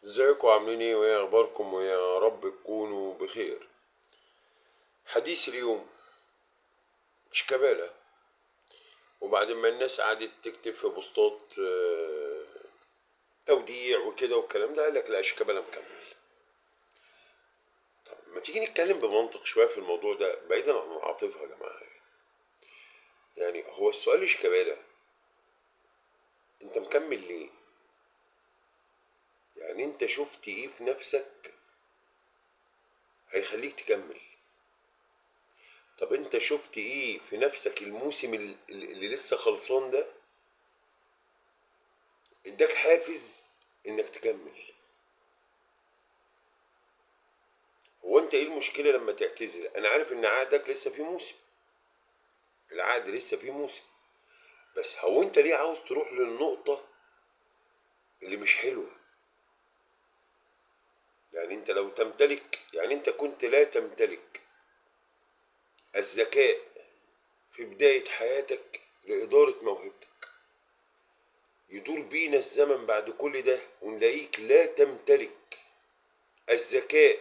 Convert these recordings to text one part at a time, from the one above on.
ازيكم عاملين ايه وايه اخباركم ويا رب تكونوا بخير. حديث اليوم شيكابالا. وبعد ما الناس قعدت تكتب في بوستات توديع وكده والكلام ده، قال لك لا، شيكابالا مكمل. طب ما تيجي نتكلم بمنطق شويه في الموضوع ده بعيدا عن العاطفه يا جماعه. يعني هو السؤال لشيكابالا، انت مكمل ليه؟ يعني انت شفت ايه في نفسك هيخليك تكمل؟ طب انت شفت ايه في نفسك الموسم اللي لسه خلصان ده اداك حافز انك تكمل؟ هو انت ايه المشكله لما تعتزل؟ انا عارف ان عقدك لسه فيه موسم، العقد لسه فيه موسم، بس هو انت ليه عاوز تروح للنقطه اللي مش حلوه؟ يعني انت لو تمتلك، يعني انت كنت لا تمتلك الذكاء في بدايه حياتك لاداره موهبتك، يدور بينا الزمن بعد كل ده ونلاقيك لا تمتلك الذكاء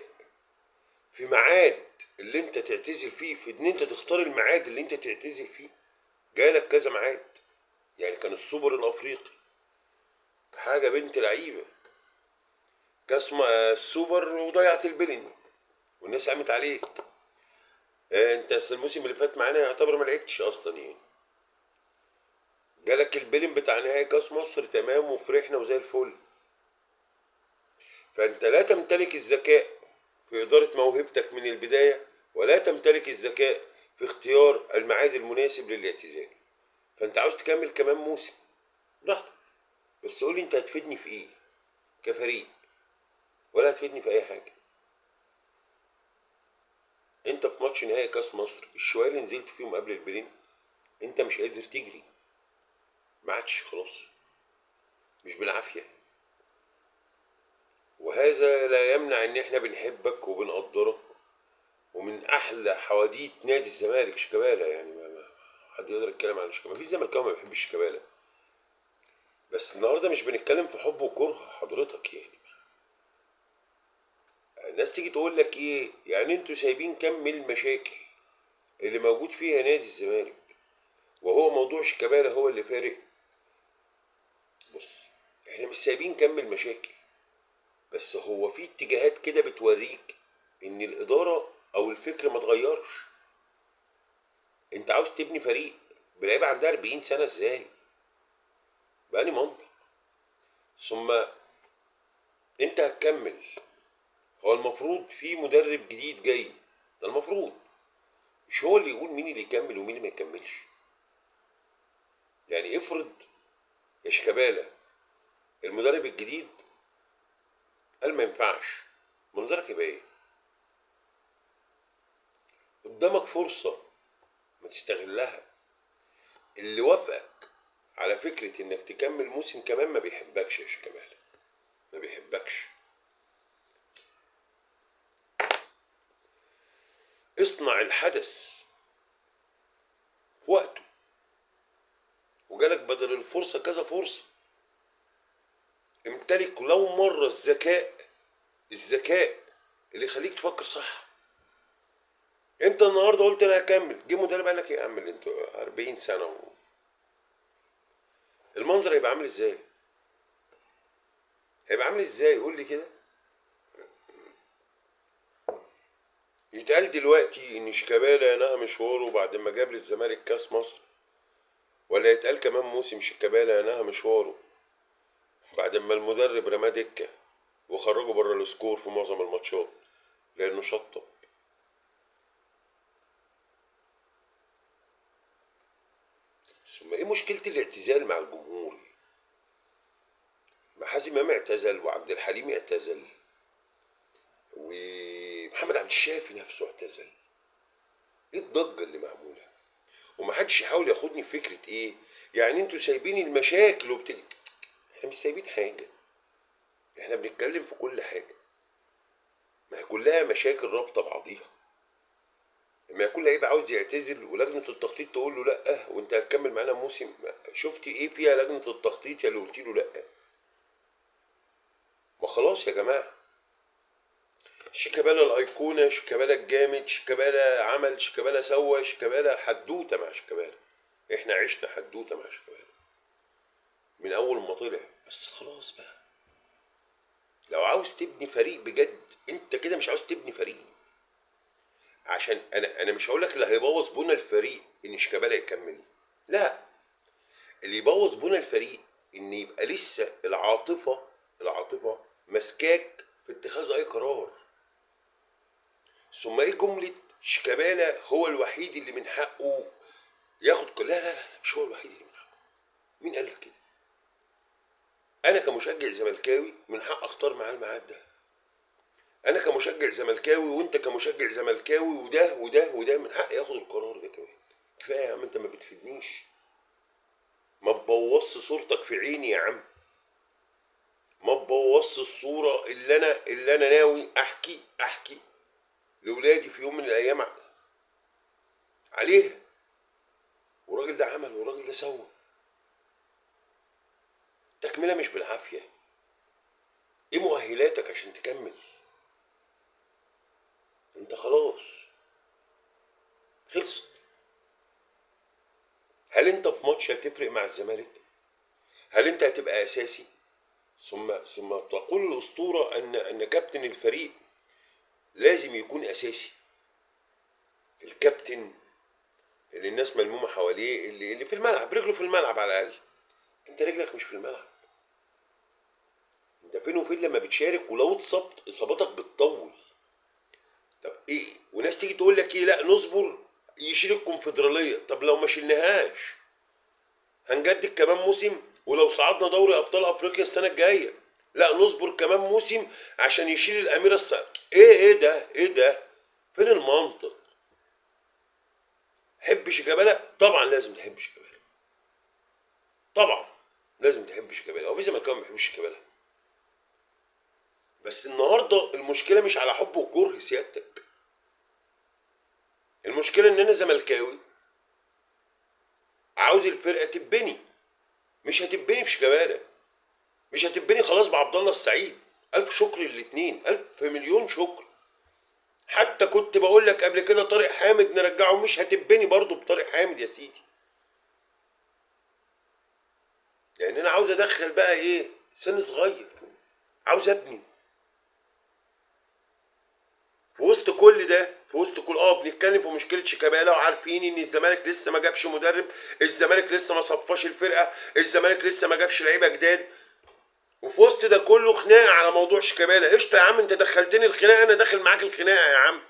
في ميعاد اللي انت تعتزل فيه، في ان انت تختار الميعاد اللي انت تعتزل فيه. جالك كذا ميعاد، يعني كان السوبر الافريقي حاجه بنت لعيبه، كاس السوبر وضيعت البلن والناس قامت عليك. انت الموسم اللي فات معانا يعتبر ما لعبتش اصلا يعني. جالك البلن بتاع نهائي كاس مصر، تمام، وفرحنا وزي الفل. فانت لا تمتلك الذكاء في اداره موهبتك من البدايه، ولا تمتلك الذكاء في اختيار الميعاد المناسب للاعتزال. فانت عاوز تكمل كمان موسم، براحتك، بس قولي انت هتفيدني في ايه كفريق؟ ولا هتفيدني في اي حاجه. انت في ماتش نهائي كاس مصر الشويه اللي نزلت فيهم قبل البلين انت مش قادر تجري، ما عادش خلاص، مش بالعافيه. وهذا لا يمنع ان احنا بنحبك وبنقدرك، ومن احلى حواديت نادي الزمالك شيكابالا. يعني ما حد يقدر يتكلم عن شيكابالا؟ مفيش زملكاوي ما بيحبش شيكابالا. بس النهارده مش بنتكلم في حب وكره حضرتك يعني. الناس تيجي تقول لك ايه، يعني انتوا سايبين كم المشاكل اللي موجود فيها نادي الزمالك وهو موضوع شيكابالا هو اللي فارق؟ بص، احنا مش سايبين كم المشاكل، بس هو في اتجاهات كده بتوريك ان الاداره او الفكر ما اتغيرش. انت عاوز تبني فريق بلعيبه عندها 40 سنه ازاي؟ بأني منطق؟ ثم انت هتكمل؟ هو المفروض في مدرب جديد جاي، ده المفروض مش هو اللي يقول مين اللي يكمل ومين اللي ما يكملش. يعني افرض يا شيكابالا المدرب الجديد قال ما ينفعش، منظرك يبقى ايه؟ قدامك فرصه ما تستغلها. اللي وافقك على فكرة انك تكمل موسم كمان ما بيحبكش يا شيكابالا، ما بيحبكش. اصنع الحدث في وقته، وجالك بدل الفرصة كذا فرصة. امتلك لو مرة الذكاء اللي يخليك تفكر صح. انت النهارده قلت انا هكمل، جه مدرب قال لك ايه يا عم اللي انتوا 40 سنة المنظر هيبقى عامل ازاي؟ هيبقى عامل ازاي؟ قول لي كده. يتقال دلوقتي ان شيكابالا نهى مشواره بعد ما جاب للزمالك كاس مصر، ولا يتقال كمان موسم شيكابالا نهى مشواره بعد ما المدرب رماه دكة وخرجه بره السكور في معظم الماتشات لأنه شطب؟ ثم ايه مشكلة الاعتزال مع الجمهور؟ ما حازم امام اعتزل وعبد الحليم اعتزل ومحمد عبد الشافي نفسه اعتزل. ايه الضجة اللي معمولة؟ ومحدش يحاول ياخدني في فكرة ايه، يعني انتوا سايبين المشاكل احنا مش سايبين حاجة، احنا بنتكلم في كل حاجة. ما هي كلها مشاكل رابطة بعضيها. لما يكون لعيب عاوز يعتزل ولجنة التخطيط تقول له لا وانت هتكمل معانا موسم، شفتي ايه فيها لجنة التخطيط يا اللي قلت له لا؟ ما خلاص يا جماعه، شيكابالا الايقونه، شيكابالا الجامد، شيكابالا عمل، شيكابالا سوى، شيكابالا حدوته مع شيكابالا. احنا عشنا حدوته مع شيكابالا من اول ما طلع. بس خلاص بقى، لو عاوز تبني فريق بجد، انت كده مش عاوز تبني فريق. عشان انا مش هقول لك اللي هيبوظ بنا الفريق ان شيكابالا يكمل، لا، اللي يبوظ بنا الفريق ان يبقى لسه العاطفه ماسكاك في اتخاذ اي قرار. ثم ايه جمله شيكابالا هو الوحيد اللي من حقه ياخد لا لا لا، مش هو الوحيد اللي من حقه. مين قال لك كده؟ انا كمشجع زملكاوي من حق اختار معاه الميعاد ده. انا كمشجع زملكاوي وانت كمشجع زملكاوي، وده من حق ياخد القرار ده كمان. كفايه يا عم، انت ما بتفيدنيش. ما تبوظش صورتك في عيني يا عم. ما تبوظش الصوره اللي انا ناوي احكي لاولادي في يوم من الايام عليها. والراجل ده عمل والراجل ده سوى. التكمله مش بالعافيه. ايه مؤهلاتك عشان تكمل؟ انت خلاص خلصت. هل انت في ماتش هتفرق مع الزمالك؟ هل انت هتبقى اساسي؟ ثم تقول الاسطوره ان كابتن الفريق لازم يكون اساسي. الكابتن اللي الناس ملمومه حواليه، اللي في الملعب، رجله في الملعب على الاقل. انت رجلك مش في الملعب. انت فين وفين لما بتشارك، ولو اتصبت اصابتك بتطول. طب ايه؟ وناس تيجي تقول لك ايه، لا نصبر يشيل الكونفدراليه. طب لو ما شلناهاش هنجدد كمان موسم، ولو صعدنا دوري ابطال افريقيا السنه الجايه لا نصبر كمان موسم عشان يشيل الاميره ايه ده؟ فين المنطق؟ حب شيكابالا؟ طبعا لازم تحب شيكابالا، طبعا لازم تحب شيكابالا. هو في زملكاوي ما بيحبش شيكابالا؟ بس النهارده المشكله مش على حب وكره سيادتك. المشكله ان انا زملكاوي عاوز الفرقه تتبني، مش هتتبني بشيكابالا، مش هتتبني خلاص بعبد الله السعيد. الف شكر للاتنين، الف مليون شكر. حتى كنت بقول لك قبل كده طارق حامد نرجعه، مش هتبني برضه بطارق حامد يا سيدي. يعني انا عاوز ادخل بقى ايه، سن صغير، عاوز ابني. في وسط كل ده، في وسط كل بنتكلم في مشكله شيكابالا وعارفين ان الزمالك لسه ما جابش مدرب، الزمالك لسه ما صفاش الفرقه، الزمالك لسه ما جابش لعيبه جداد. وفي وسط ده كله خناقه على موضوع شيكابالا. قشطه يا عم، انت دخلتني الخناقه، انا داخل معاك الخناقه يا عم.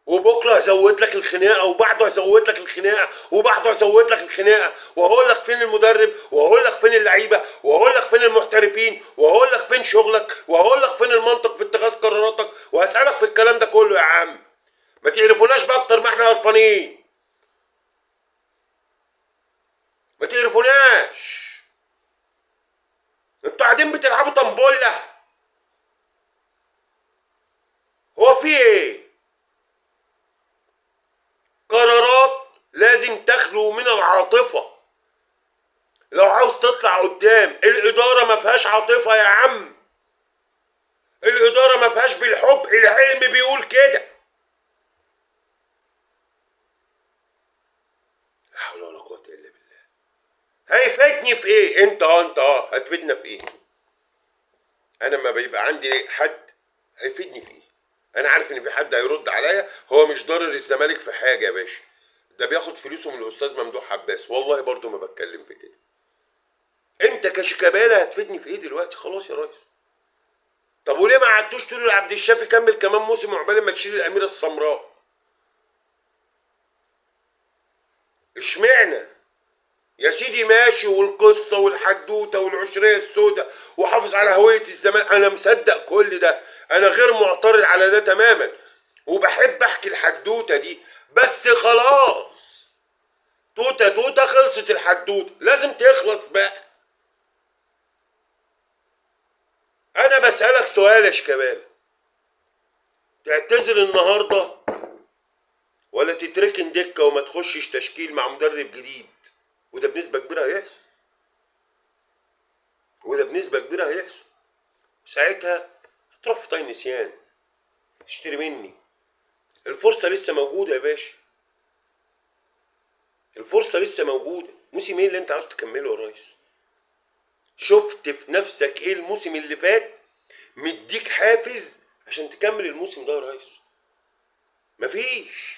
وبكره هزود لك الخناقه، وبعده هزود لك الخناقه، وبعده هزود لك الخناقه، وهقول لك فين المدرب، وهقول لك فين اللعيبه، وهقول لك فين المحترفين، وهقول لك فين شغلك، وهقول لك فين المنطق في اتخاذ قراراتك، وهسالك في الكلام ده كله يا عم. ما تعرفوناش بقى اكتر ما احنا قرفانين. ما تعرفوناش. انتوا قاعدين بتلعبوا طنبوله. هو في ايه؟ قرارات لازم تخلو من العاطفه. لو عاوز تطلع قدام، الاداره ما فيهاش عاطفه يا عم. الاداره ما فيهاش بالحب، العلم بيقول كده. لا حول ولا قوه الا بالله. هيفيدني في ايه؟ انت هتفيدنا في ايه؟ انا ما بيبقى عندي حد هيفيدني في ايه؟ انا عارف ان في حد هيرد عليا، هو مش ضارر الزمالك في حاجه يا باشا، ده بياخد فلوسه من الاستاذ ممدوح عباس. والله برضو ما بتكلم في كده. انت كشيكابالا هتفيدني في ايه دلوقتي؟ خلاص يا ريس. طب وليه ما قعدتوش تقولوا لعبد الشافي كمل كمان موسم عقبال ما تشيل الاميره السمراء؟ اشمعنى يا سيدي؟ ماشي، والقصه والحدوته والعشريه السوداء وحافظ على هويه الزمان، انا مصدق كل ده، انا غير معترض على ده تماما، وبحب احكي الحدوته دي. بس خلاص، توته خلصت الحدوته، لازم تخلص بقى. انا بسالك سؤال يا شيكابالا، تعتذر النهارده ولا تتركن دكه وما تخشش تشكيل مع مدرب جديد؟ وده بنسبه كبيره هيحصل. ساعتها هتروح في طي نسيان تشتري مني. الفرصة لسه موجودة يا باشا، الفرصة لسه موجودة. موسم ايه اللي انت عاوز تكمله يا ريس؟ شفت في نفسك ايه الموسم اللي فات مديك حافز عشان تكمل الموسم ده يا ريس؟ مفيش.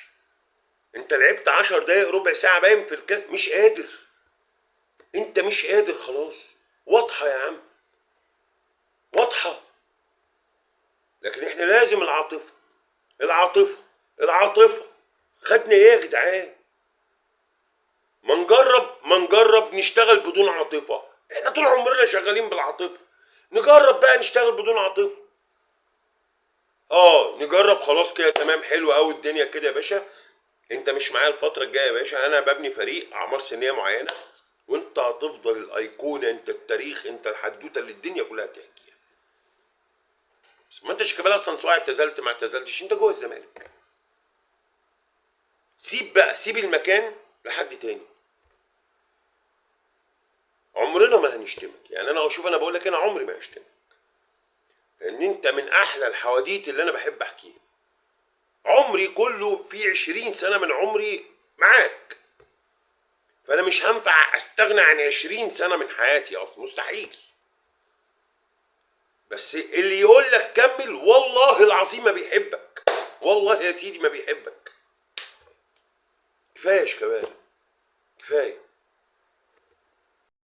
انت لعبت 10 دقايق ربع ساعة باين في الكاس، مش قادر، انت مش قادر خلاص. واضحة يا عم، واضحة. لكن احنا لازم العاطفة، العاطفة، العاطفة. خدنا ايه يا جدعان؟ ما نجرب نشتغل بدون عاطفة. احنا طول عمرنا شغالين بالعاطفة، نجرب بقى نشتغل بدون عاطفة. نجرب خلاص كده، تمام، حلو قوي الدنيا كده يا باشا. انت مش معايا الفترة الجاية يا باشا، انا ببني فريق اعمار سنية معينة، وانت هتفضل الايقونة، انت التاريخ، انت الحدوتة اللي الدنيا كلها تحكيها. بس ما انت شيكابالا اصلا سواء اعتزلت ما اعتزلتش انت جوه الزمالك. سيب بقى، سيب المكان لحد تاني. عمرنا ما هنشتمك، يعني انا اشوف، انا بقول لك انا عمري ما هشتمك، ان انت من احلى الحواديت اللي انا بحب احكيها. عمري كله في 20 سنة من عمري معاك، فانا مش هنفع استغنى عن 20 سنة من حياتي اصلا، مستحيل. بس اللي يقول لك كمل والله العظيم ما بيحبك، والله يا سيدي ما بيحبك. كفايه يا شيكابالا، كفايه.